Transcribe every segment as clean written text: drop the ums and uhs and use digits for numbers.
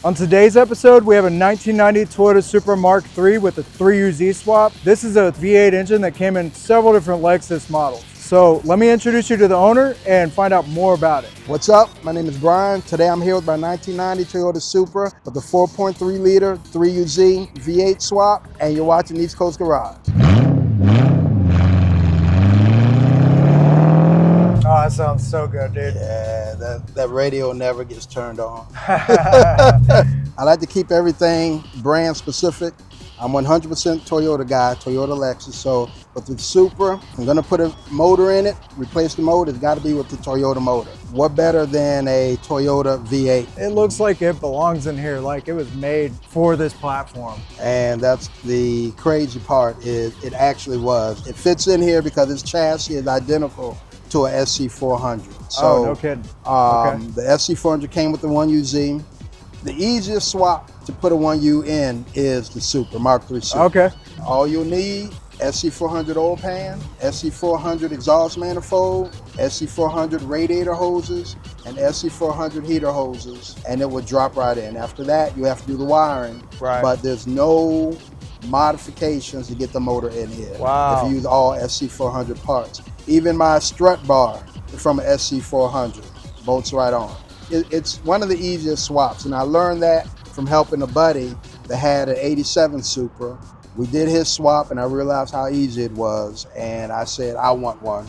On today's episode, we have a 1990 Toyota Supra Mark III with a 3UZ swap. This is a V8 engine that came in several different Lexus models. So let me introduce you to the owner and find out more about it. What's up? My name is Brian. Today I'm here with my 1990 Toyota Supra with the 4.3 liter 3UZ V8 swap, and you're watching East Coast Garage. Oh, that sounds so good, dude. Yeah, that radio never gets turned on. I like to keep everything brand specific. I'm 100% Toyota guy, Toyota Lexus. So with the Supra, I'm gonna put a motor in it, replace the motor. It's gotta be with the Toyota motor. What better than a Toyota V8? It looks like it belongs in here, like it was made for this platform. And that's the crazy part, is it actually was. It fits in here because its chassis is identical to a SC400. So, oh, no kidding. Okay. The SC400 came with the 1UZ. The easiest swap to put a 1U in is the Supra, Mark III Supra. Okay. All you'll need, SC400 oil pan, SC400 exhaust manifold, SC400 radiator hoses, and SC400 heater hoses, and it will drop right in. After that, you have to do the wiring, Right. but there's no modifications to get the motor in here. Wow. If you use all SC400 parts. Even my strut bar from an SC400 bolts right on. It's one of the easiest swaps, and I learned that from helping a buddy that had an 87 Supra. We did his swap, and I realized how easy it was, and I said I want one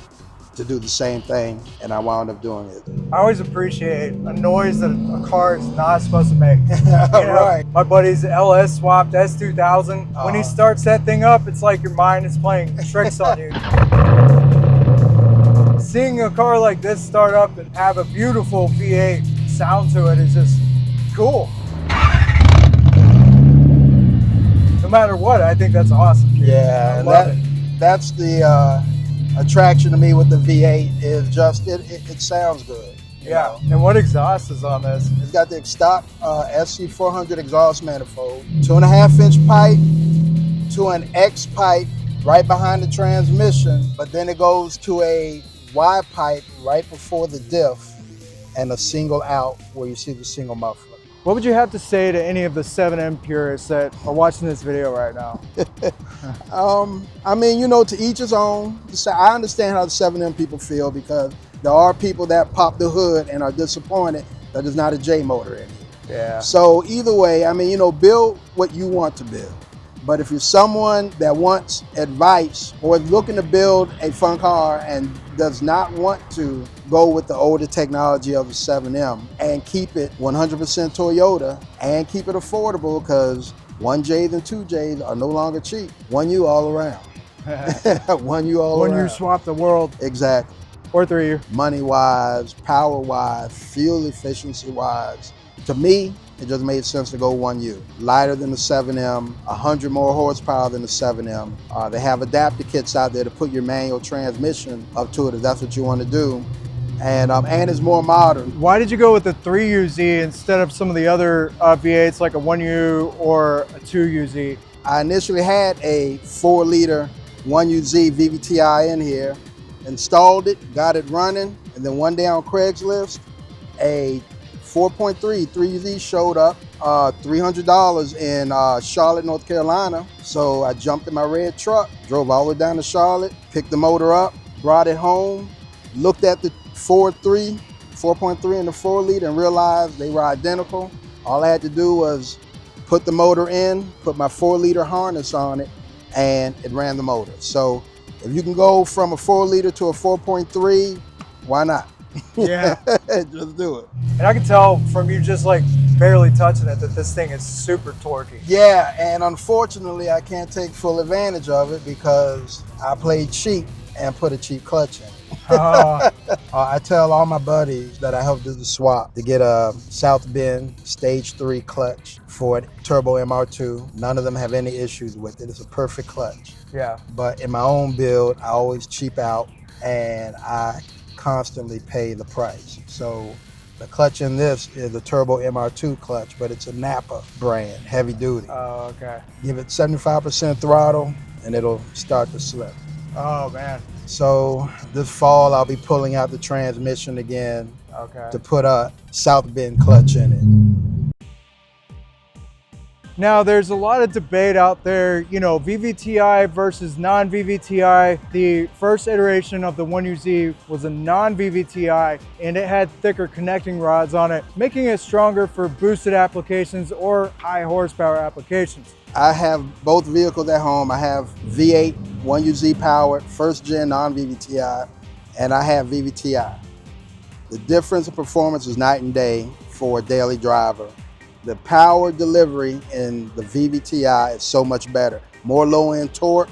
to do the same thing, and I wound up doing it. I always appreciate a noise that a car is not supposed to make. You know, Right. My buddy's LS swapped S2000. When he starts that thing up, it's like your mind is playing tricks on you. Seeing a car like this start up and have a beautiful V8 sound to it is just cool. No matter what, I think that's awesome. Yeah, I and love it. that's the attraction to me with the V8, is just it sounds good. you Yeah, know. and what exhaust is on this? It's got the stock SC400 exhaust manifold, 2.5-inch pipe to an X pipe right behind the transmission, but then it goes to a Y pipe right before the diff, and a single out where you see the single muffler. What would you have to say to any of the 7M purists that are watching this video right now? I mean, you know, to each his own. I understand how the 7M people feel, because there are people that pop the hood and are disappointed that there's not a J motor in here. Yeah. So either way, I mean, you know, build what you want to build. But if you're someone that wants advice or is looking to build a fun car and does not want to go with the older technology of the 7M and keep it 100% Toyota and keep it affordable, because 1Js and 2Js are no longer cheap. 1U all around. 1U all around. When you swap the world, Exactly. or 3U. Money-wise, power-wise, fuel efficiency-wise. To me, it just made sense to go 1U. Lighter than the 7M, 100 more horsepower than the 7M. They have adapter kits out there to put your manual transmission up to it if that's what you want to do. And it's more modern. Why did you go with the 3UZ instead of some of the other V8s like a 1U or a 2UZ? I initially had a 4-liter 1UZ VVTi in here, installed it, got it running, and then one day on Craigslist, a 4.3 3UZ showed up, $300 in Charlotte, North Carolina. So I jumped in my red truck, drove all the way down to Charlotte, picked the motor up, brought it home, looked at the 4.3 and the 4-liter and realized they were identical. All I had to do was put the motor in, put my 4-liter harness on it, and it ran the motor. So if you can go from a 4-liter to a 4.3, why not? Yeah. Just do it. And I can tell from you just like barely touching it that this thing is super torquey. Yeah, and unfortunately I can't take full advantage of it because I played cheap and put a cheap clutch in. I tell all my buddies that I helped do the swap to get a South Bend Stage 3 clutch for a Turbo MR2. None of them have any issues with it. It's a perfect clutch. Yeah. But in my own build, I always cheap out, and I constantly pay the price. So the clutch in this is a Turbo MR2 clutch, but it's a Napa brand, heavy duty. Oh, okay. Give it 75% throttle and it'll start to slip. Oh, man. So this fall, I'll be pulling out the transmission again Okay. to put a South Bend clutch in it. Now, there's a lot of debate out there, you know, VVTi versus non-VVTi. The first iteration of the 1UZ was a non-VVTi, and it had thicker connecting rods on it, making it stronger for boosted applications or high horsepower applications. I have both vehicles at home. I have V8 1UZ powered, first gen non-VVTi, and I have VVTi. The difference in performance is night and day for a daily driver. The power delivery in the VVTi is so much better. More low-end torque.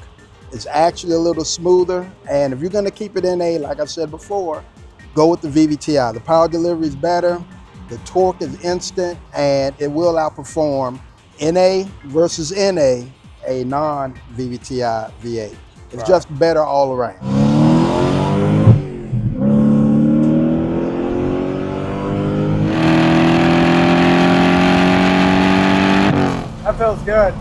It's actually a little smoother. And if you're gonna keep it NA, like I said before, go with the VVTi. The power delivery is better, the torque is instant, and it will outperform NA versus NA, a non-VVTi V8. It's just better all around. That feels good.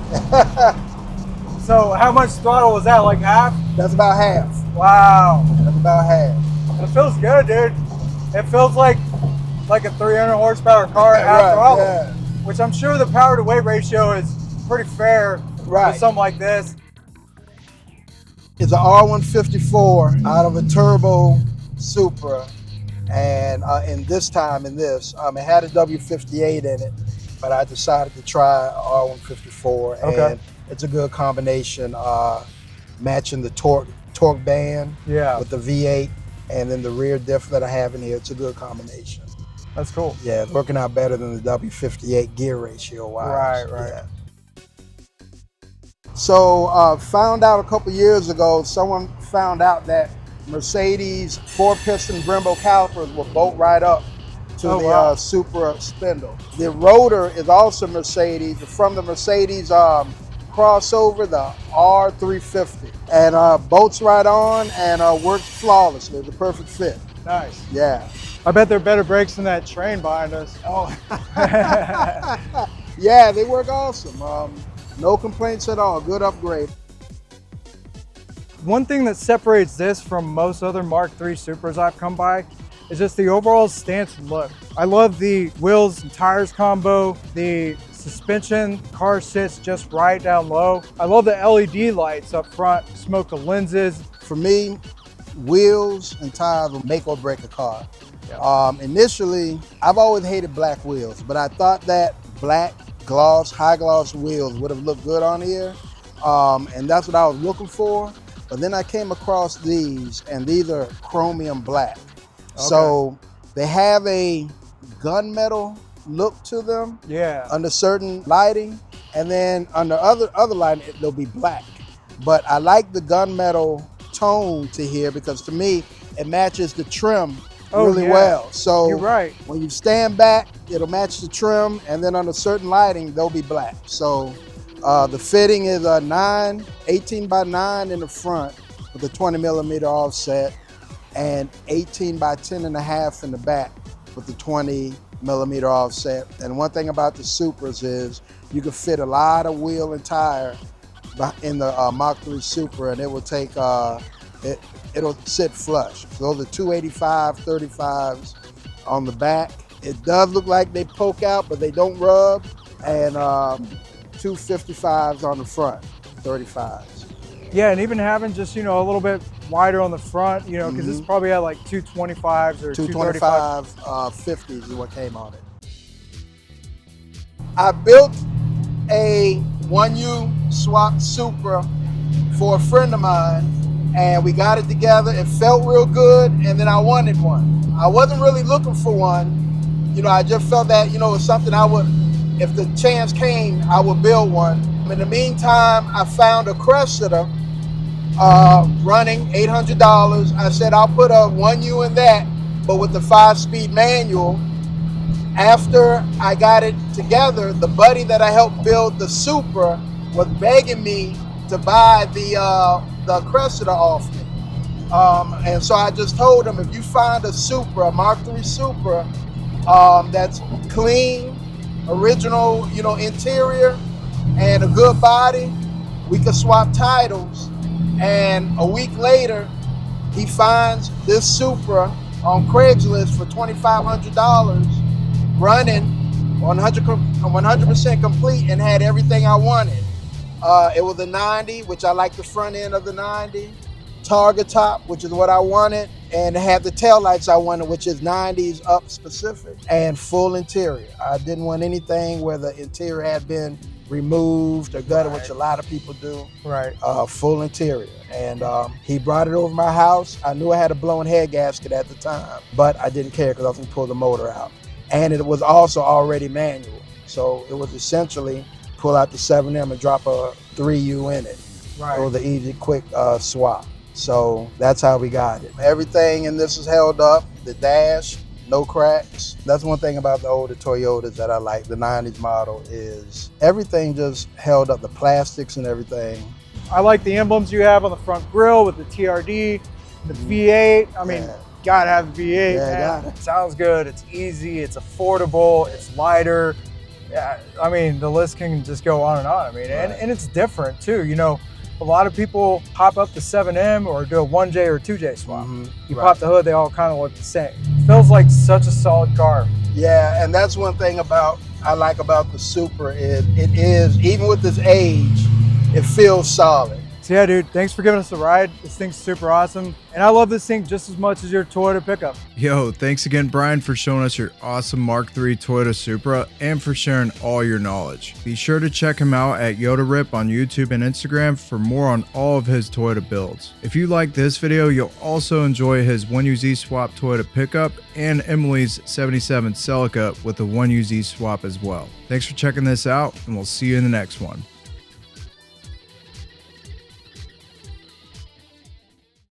So how much throttle was that, like half? That's about half. Wow. That's about half. It feels good, dude. It feels like a 300 horsepower car at throttle, yeah. which I'm sure the power to weight ratio is pretty fair for something like this. It's an R154 out of a turbo Supra, and in this, it had a W58 in it, but I decided to try R154, and it's a good combination, matching the torque band with the V8, and then the rear diff that I have in here. It's a good combination. That's cool. Yeah, it's working out better than the W58 gear ratio wise. Right. Yeah. So found out a couple years ago, someone found out that Mercedes 4-piston Brembo calipers will bolt right up to the Supra spindle. The rotor is also Mercedes, from the Mercedes crossover, the R350. And bolts right on and works flawlessly. It's a perfect fit. Nice. Yeah. I bet they're better brakes than that train behind us. Oh. Yeah, they work awesome. No complaints at all, good upgrade. One thing that separates this from most other Mark III Supras I've come by is just the overall stance look. I love the wheels and tires combo, the suspension, car sits just right down low. I love the LED lights up front, smoke the lenses. For me, wheels and tires will make or break a car. Yeah. Initially, I've always hated black wheels, but I thought that black gloss, high gloss wheels would have looked good on here. And that's what I was looking for. But then I came across these, and these are chromium black. So they have a gunmetal look to them under certain lighting, and then under other lighting, they'll be black. But I like the gunmetal tone to here because to me, it matches the trim really well. So you're right. When you stand back, it'll match the trim, and then under certain lighting, they'll be black. So the fitting is a 18x9 in the front with a 20mm offset, and 18x10.5 in the back with the 20mm offset. And one thing about the Supras is you can fit a lot of wheel and tire in the Mach 3 Supra, and it will take it'll sit flush. So those are 285 35s on the back. It does look like they poke out, but they don't rub. And 255s on the front, 35s. Yeah, and even having just, a little bit wider on the front, because this probably had like 225s or 225 50s is what came on it. I built a 1U-Swapped Supra for a friend of mine, and we got it together. It felt real good, and then I wanted one. I wasn't really looking for one. I just felt that, it was something I would, if the chance came, I would build one. In the meantime, I found a Cressida running $800. I said, I'll put a 1U in that, but with the 5-speed manual. After I got it together, the buddy that I helped build the Supra was begging me to buy the Cressida off me. And so I just told him, if you find a Supra, a Mark III Supra, that's clean, original, interior, and a good body, we could swap titles. And a week later, he finds this Supra on Craigslist for $2,500, running 100% complete and had everything I wanted. It was a 90, which I like the front end of the 90. Target top, which is what I wanted, and it had the taillights I wanted, which is 90s up specific, and full interior. I didn't want anything where the interior had been removed or gutted, which a lot of people do. Right. Full interior. And he brought it over my house. I knew I had a blown head gasket at the time, but I didn't care because I was gonna pull the motor out. And it was also already manual. So it was essentially pull out the 7M and drop a 3U in it. Right. It was an easy, quick swap. So that's how we got it. Everything in this is held up. The dash, no cracks. That's one thing about the older Toyotas that I like. The 90s model is everything just held up, the plastics and everything. I like the emblems you have on the front grille with the TRD, the V8. I mean, gotta have the V8. Yeah, got it. Sounds good. It's easy. It's affordable. It's lighter. Yeah, I mean, the list can just go on and on. I mean, and it's different too. You know, a lot of people pop up the 7M or do a 1J or 2J swap. You pop the hood, they all kind of look the same. It feels like such a solid car. Yeah, and that's one thing I like about the Supra is it is, even with this age, it feels solid. So yeah, dude, thanks for giving us a ride. This thing's super awesome. And I love this thing just as much as your Toyota pickup. Yo, thanks again, Brian, for showing us your awesome Mark III Toyota Supra and for sharing all your knowledge. Be sure to check him out at YotaRIP on YouTube and Instagram for more on all of his Toyota builds. If you like this video, you'll also enjoy his 1UZ swap Toyota pickup and Emily's 77 Celica with a 1UZ swap as well. Thanks for checking this out, and we'll see you in the next one.